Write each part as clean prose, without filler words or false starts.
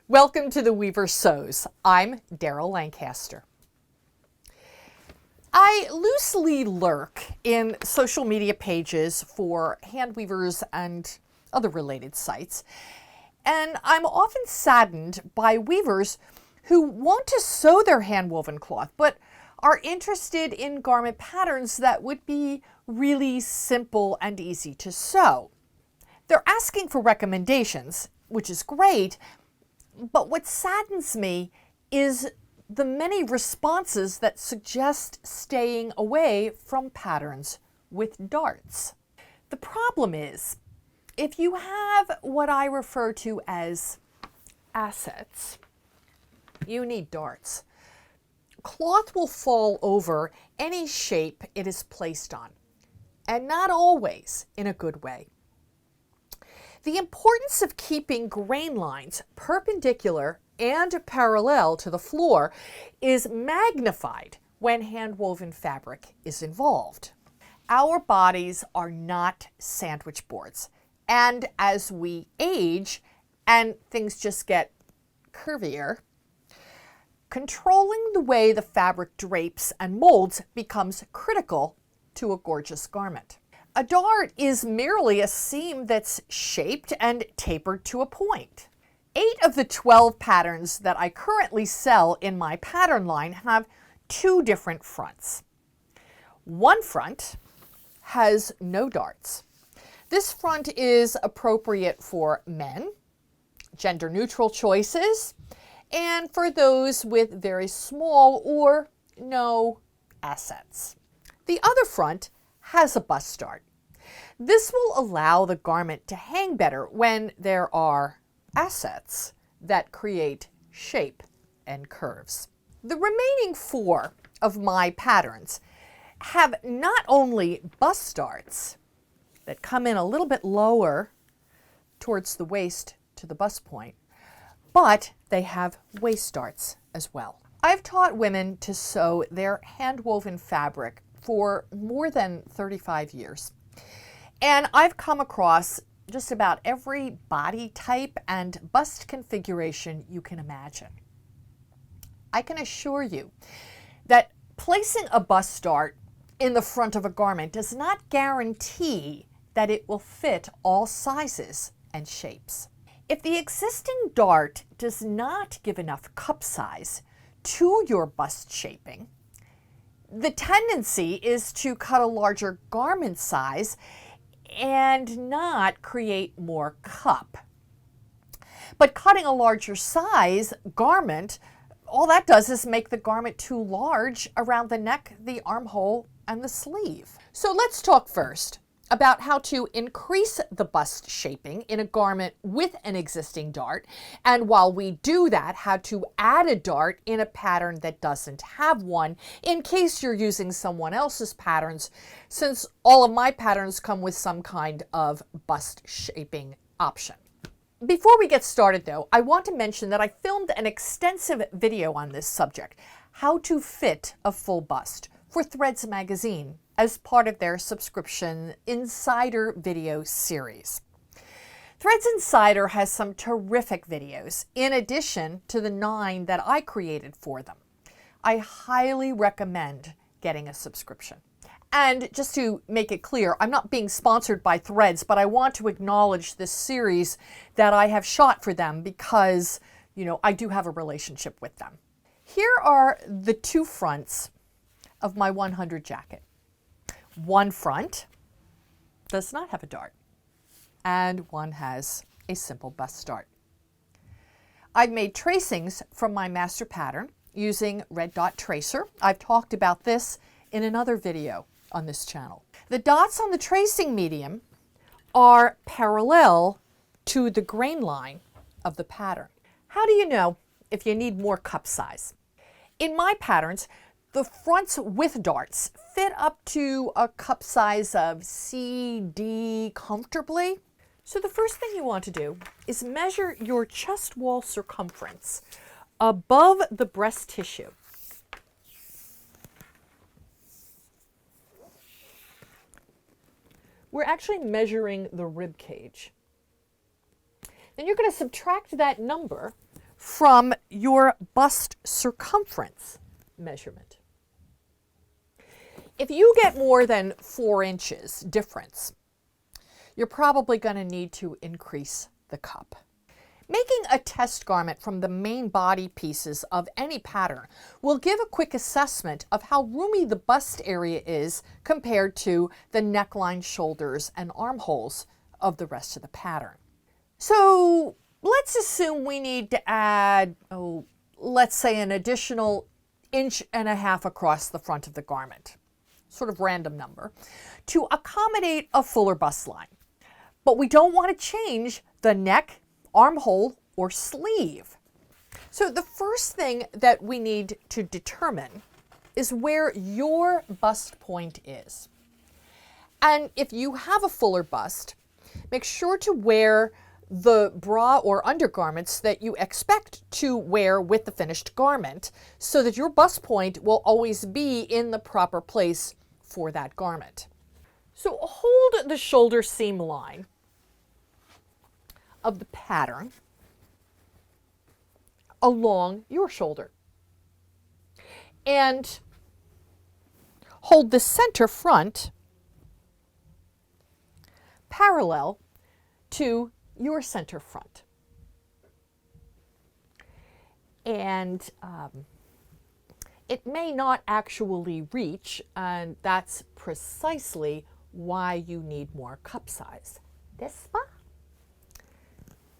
Welcome to the Weaver Sews. I'm Daryl Lancaster. I loosely lurk in social media pages for hand weavers and other related sites, and I'm often saddened by weavers who want to sew their hand-woven cloth but are interested in garment patterns that would be really simple and easy to sew. They're asking for recommendations, which is great, but what saddens me is the many responses that suggest staying away from patterns with darts. The problem is, if you have what I refer to as assets, you need darts. Cloth will fall over any shape it is placed on, and not always in a good way. The importance of keeping grain lines perpendicular and parallel to the floor is magnified when hand-woven fabric is involved. Our bodies are not sandwich boards, and as we age and things just get curvier, controlling the way the fabric drapes and molds becomes critical to a gorgeous garment. A dart is merely a seam that's shaped and tapered to a point. 8 of the 12 patterns that I currently sell in my pattern line have 2 different fronts. One front has no darts. This front is appropriate for men, gender-neutral choices, and for those with very small or no assets. The other front has a bust dart. This will allow the garment to hang better when there are assets that create shape and curves. The remaining 4 of my patterns have not only bust darts that come in a little bit lower towards the waist to the bust point, but they have waist darts as well. I've taught women to sew their hand-woven fabric for more than 35 years. And I've come across just about every body type and bust configuration you can imagine. I can assure you that placing a bust dart in the front of a garment does not guarantee that it will fit all sizes and shapes. If the existing dart does not give enough cup size to your bust shaping, the tendency is to cut a larger garment size and not create more cup. But cutting a larger size garment, all that does is make the garment too large around the neck, the armhole, and the sleeve. So let's talk first about how to increase the bust shaping in a garment with an existing dart, and while we do that, how to add a dart in a pattern that doesn't have one in case you're using someone else's patterns, since all of my patterns come with some kind of bust shaping option. Before we get started though, I want to mention that I filmed an extensive video on this subject, how to fit a full bust, for Threads magazine as part of their subscription Insider video series. Threads Insider has some terrific videos in addition to the 9 that I created for them. I highly recommend getting a subscription. And just to make it clear, I'm not being sponsored by Threads, but I want to acknowledge this series that I have shot for them because, I do have a relationship with them. Here are the 2 fronts of my 100 jacket. One front does not have a dart, and one has a simple bust dart. I've made tracings from my master pattern using red dot tracer. I've talked about this in another video on this channel. The dots on the tracing medium are parallel to the grain line of the pattern. How do you know if you need more cup size? In my patterns, the fronts with darts fit up to a cup size of C, D comfortably. So the first thing you want to do is measure your chest wall circumference above the breast tissue. We're actually measuring the rib cage. Then you're going to subtract that number from your bust circumference measurement. If you get more than 4 inches difference, you're probably going to need to increase the cup. Making a test garment from the main body pieces of any pattern will give a quick assessment of how roomy the bust area is compared to the neckline, shoulders, and armholes of the rest of the pattern. So let's assume we need to add, let's say an additional 1.5 inches across the front of the garment, sort of random number, to accommodate a fuller bust line. But we don't want to change the neck, armhole, or sleeve. So the first thing that we need to determine is where your bust point is. And if you have a fuller bust, make sure to wear the bra or undergarments that you expect to wear with the finished garment so that your bust point will always be in the proper place for that garment. So hold the shoulder seam line of the pattern along your shoulder and hold the center front parallel to your center front. And it may not actually reach, and that's precisely why you need more cup size. This one?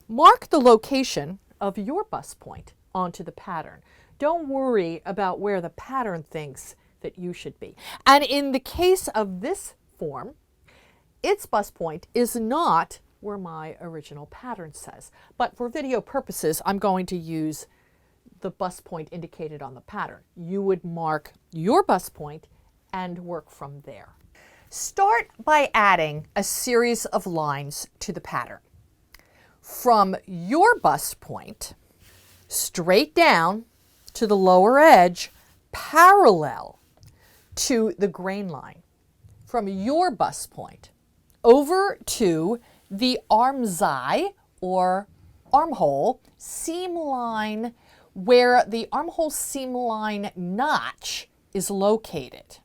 Mark the location of your bust point onto the pattern. Don't worry about where the pattern thinks that you should be. And in the case of this form, its bust point is not where my original pattern says. But for video purposes, I'm going to use the bust point indicated on the pattern. You would mark your bust point and work from there. Start by adding a series of lines to the pattern. From your bust point, straight down to the lower edge, parallel to the grain line. From your bust point over to the armscye or armhole seam line where the armhole seam line notch is located.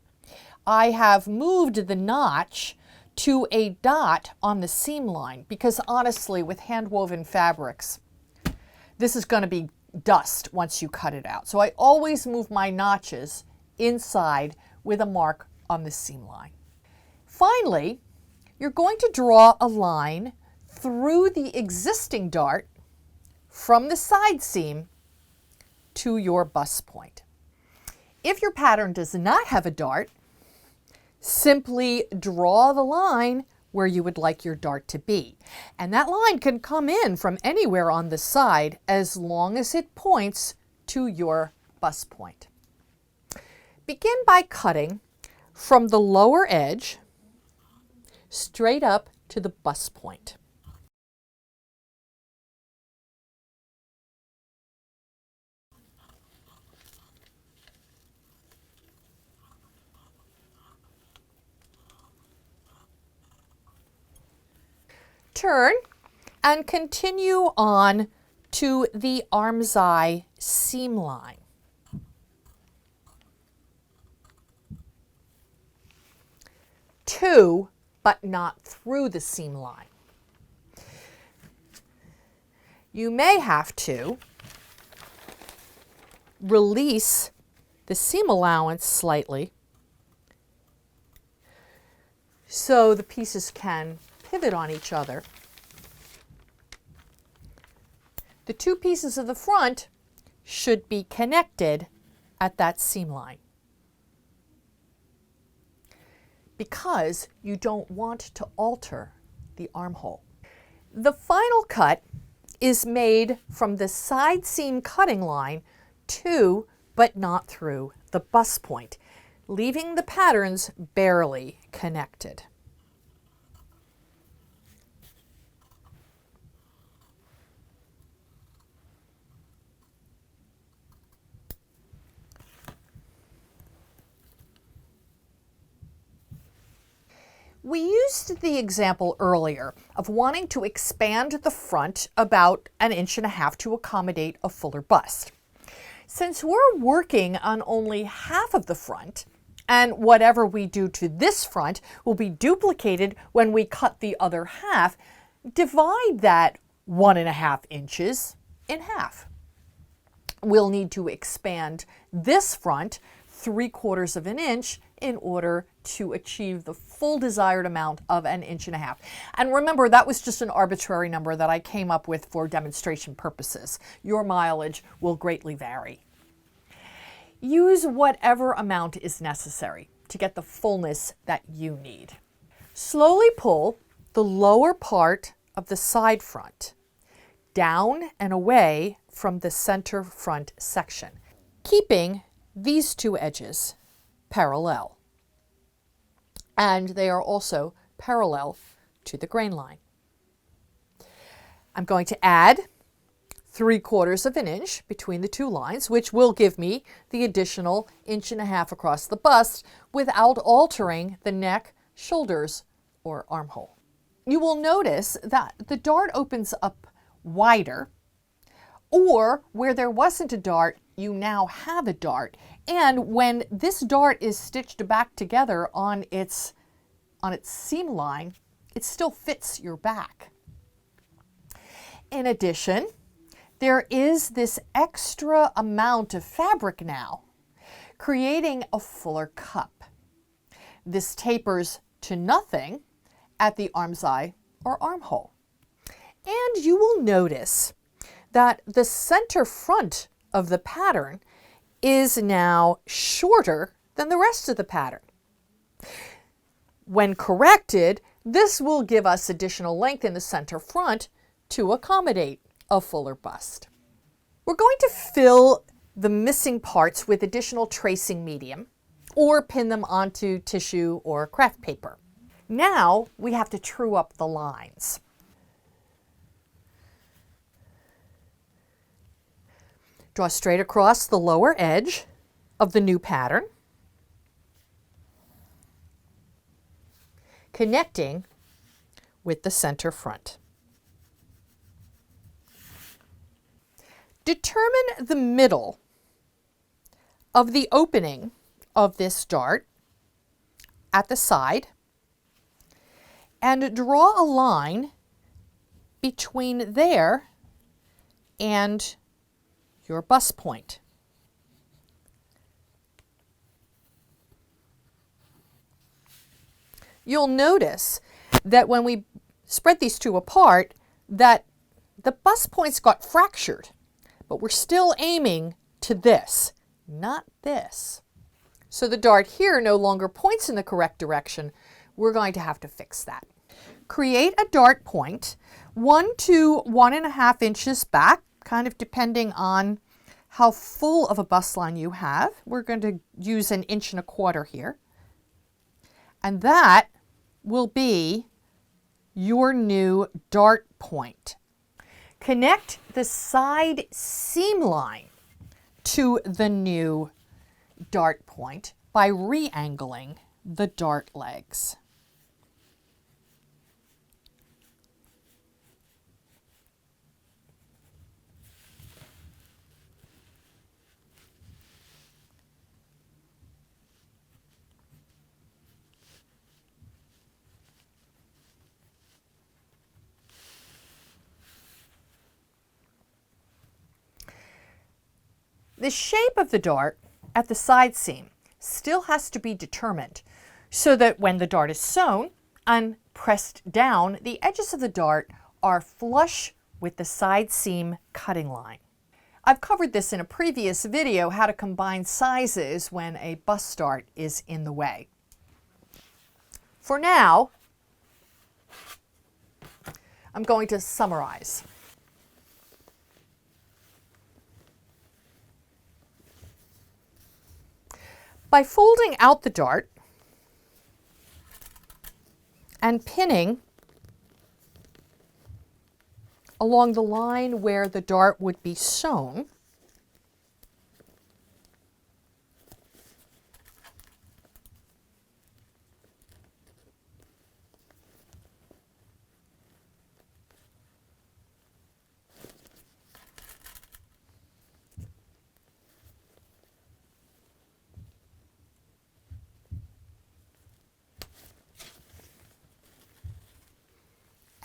I have moved the notch to a dot on the seam line because honestly, with hand-woven fabrics, this is going to be dust once you cut it out. So I always move my notches inside with a mark on the seam line. Finally, you're going to draw a line through the existing dart from the side seam to your bust point. If your pattern does not have a dart, simply draw the line where you would like your dart to be. And that line can come in from anywhere on the side as long as it points to your bust point. Begin by cutting from the lower edge straight up to the bust point. Turn and continue on to the armscye seam line. To, but not through the seam line. You may have to release the seam allowance slightly so the pieces can pivot on each other. The two pieces of the front should be connected at that seam line because you don't want to alter the armhole. The final cut is made from the side seam cutting line to, but not through, the bust point, leaving the patterns barely connected. We used the example earlier of wanting to expand the front about 1.5 inches to accommodate a fuller bust. Since we're working on only half of the front, and whatever we do to this front will be duplicated when we cut the other half, divide that 1.5 inches in half. We'll need to expand this front 3/4 of an inch in order to achieve the full desired amount of 1.5 inches. And remember, that was just an arbitrary number that I came up with for demonstration purposes. Your mileage will greatly vary. Use whatever amount is necessary to get the fullness that you need. Slowly pull the lower part of the side front down and away from the center front section, keeping these two edges parallel. And they are also parallel to the grain line. I'm going to add 3/4 of an inch between the two lines, which will give me the additional 1.5 inches across the bust without altering the neck, shoulders, or armhole. You will notice that the dart opens up wider, or where there wasn't a dart, you now have a dart. And when this dart is stitched back together on its seam line, it still fits your back. In addition, there is this extra amount of fabric now, creating a fuller cup. This tapers to nothing at the armscye or armhole. And you will notice that the center front of the pattern is now shorter than the rest of the pattern. When corrected, this will give us additional length in the center front to accommodate a fuller bust. We're going to fill the missing parts with additional tracing medium or pin them onto tissue or craft paper. Now we have to true up the lines. Draw straight across the lower edge of the new pattern, connecting with the center front. Determine the middle of the opening of this dart at the side and draw a line between there and your bust point. You'll notice that when we spread these two apart, that the bust points got fractured, but we're still aiming to this, not this. So the dart here no longer points in the correct direction. We're going to have to fix that. Create a dart point 1 to 1.5 inches back, kind of depending on how full of a bust line you have. We're going to use 1.25 inches here. And that will be your new dart point. Connect the side seam line to the new dart point by re-angling the dart legs. The shape of the dart at the side seam still has to be determined so that when the dart is sewn and pressed down, the edges of the dart are flush with the side seam cutting line. I've covered this in a previous video, how to combine sizes when a bust dart is in the way. For now, I'm going to summarize. By folding out the dart and pinning along the line where the dart would be sewn,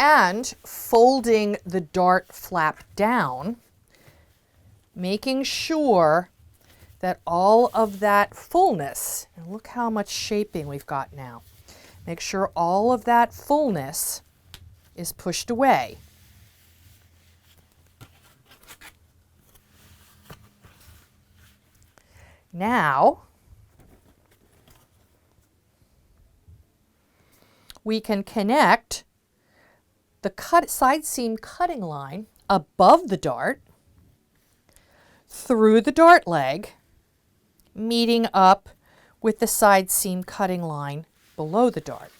and folding the dart flap down, making sure that all of that fullness, and look how much shaping we've got now, make sure all of that fullness is pushed away. Now, we can connect the side seam cutting line above the dart, through the dart leg, meeting up with the side seam cutting line below the dart.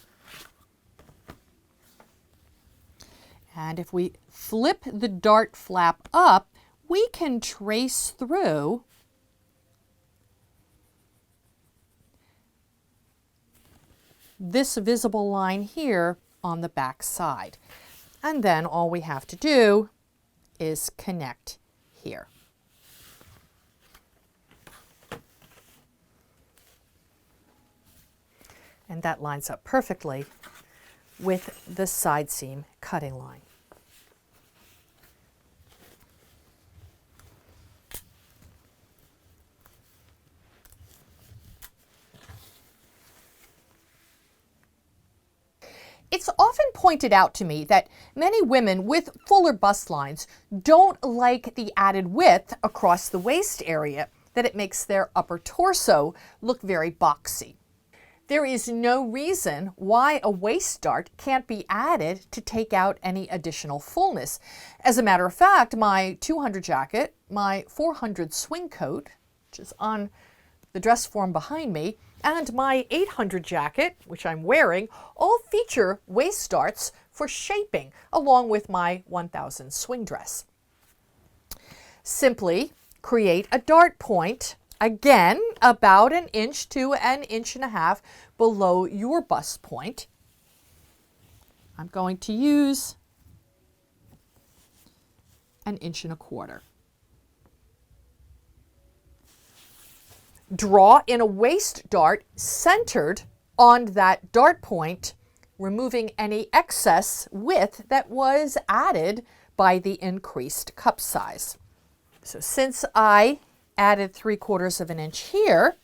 And if we flip the dart flap up, we can trace through this visible line here on the back side. And then all we have to do is connect here. And that lines up perfectly with the side seam cutting line. It's often pointed out to me that many women with fuller bust lines don't like the added width across the waist area, that it makes their upper torso look very boxy. There is no reason why a waist dart can't be added to take out any additional fullness. As a matter of fact, my 200 jacket, my 400 swing coat, which is on the dress form behind me, and my 800 jacket, which I'm wearing, all feature waist darts for shaping, along with my 1000 swing dress. Simply create a dart point, again, about 1 inch to 1.5 inches below your bust point. I'm going to use 1.25 inches. Draw in a waist dart centered on that dart point, removing any excess width that was added by the increased cup size. So since I added 3/4 inch here,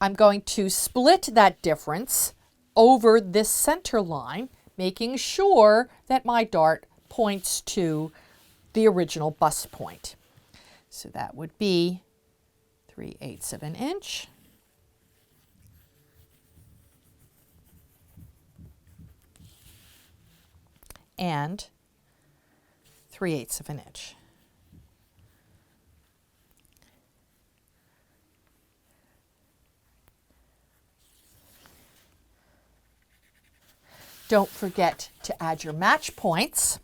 I'm going to split that difference over this center line, making sure that my dart points to the original bust point. So that would be 3/8 inch. And 3/8 inch. Don't forget to add your match points.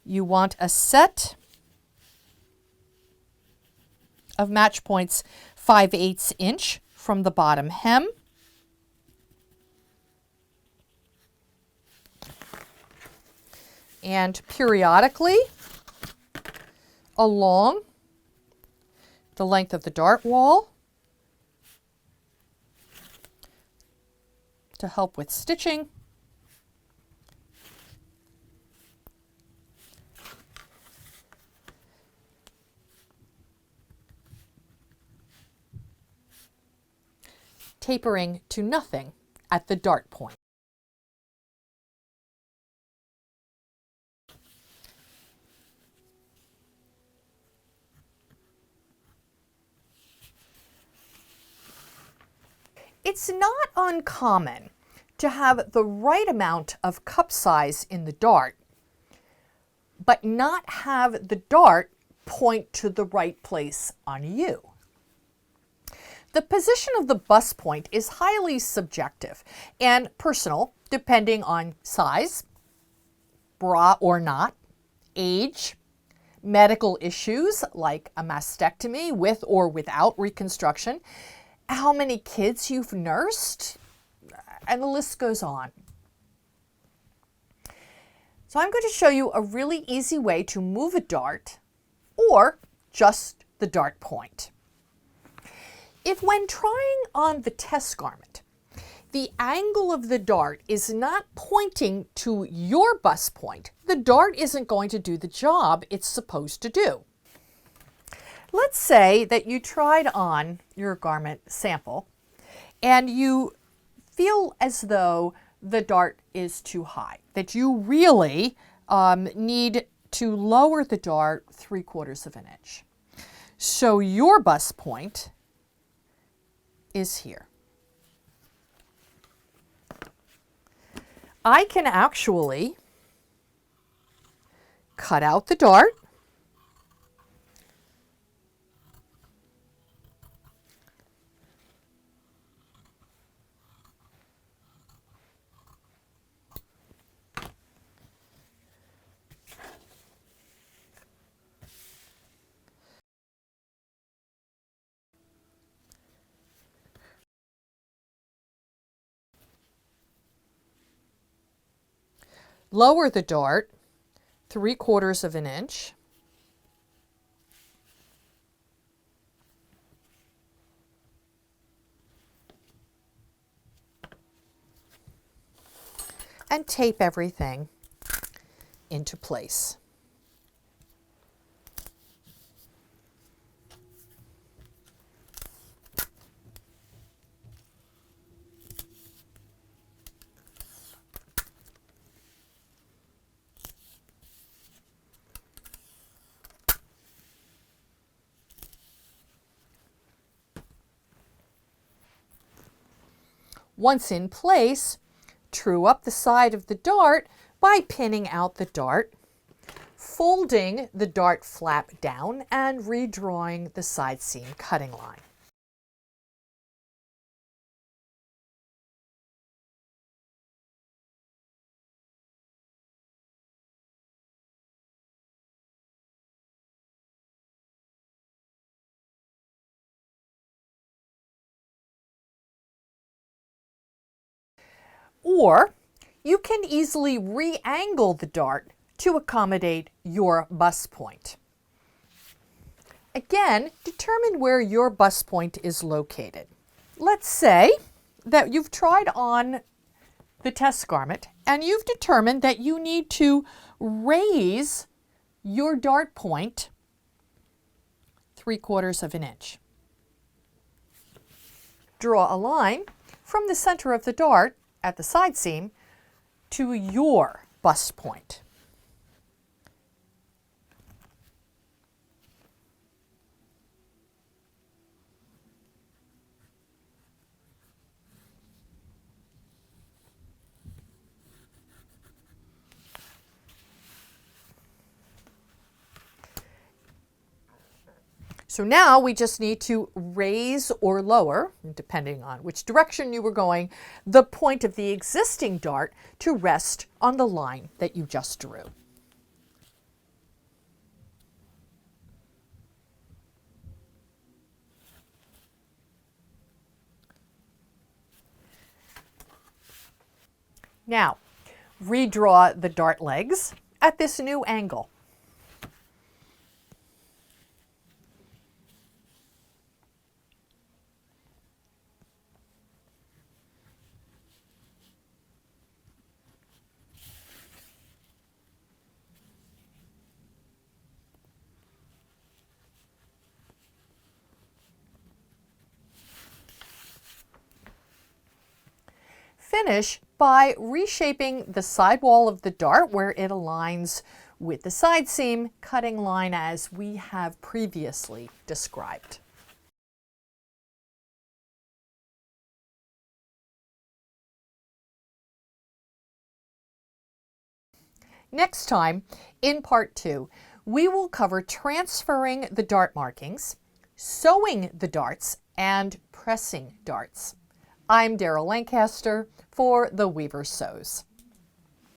You want a set of match points 5/8 inch from the bottom hem. And periodically along the length of the dart wall to help with stitching. Tapering to nothing at the dart point. It's not uncommon to have the right amount of cup size in the dart, but not have the dart point to the right place on you. The position of the bust point is highly subjective and personal, depending on size, bra or not, age, medical issues like a mastectomy with or without reconstruction, how many kids you've nursed, and the list goes on. So I'm going to show you a really easy way to move a dart or just the dart point. If when trying on the test garment, the angle of the dart is not pointing to your bust point, the dart isn't going to do the job it's supposed to do. Let's say that you tried on your garment sample and you feel as though the dart is too high, that you really need to lower the dart 3/4 of an inch. So your bust point is here. I can actually cut out the dart, lower the dart 3/4 of an inch, and tape everything into place. Once in place, true up the side of the dart by pinning out the dart, folding the dart flap down and redrawing the side seam cutting line. Or you can easily re-angle the dart to accommodate your bust point. Again, determine where your bust point is located. Let's say that you've tried on the test garment and you've determined that you need to raise your dart point 3/4 of an inch. Draw a line from the center of the dart at the side seam to your bust point. So now we just need to raise or lower, depending on which direction you were going, the point of the existing dart to rest on the line that you just drew. Now, redraw the dart legs at this new angle. Finish by reshaping the side wall of the dart where it aligns with the side seam cutting line as we have previously described. Next time, in part 2, we will cover transferring the dart markings, sewing the darts, and pressing darts. I'm Daryl Lancaster for The Weaver Sews.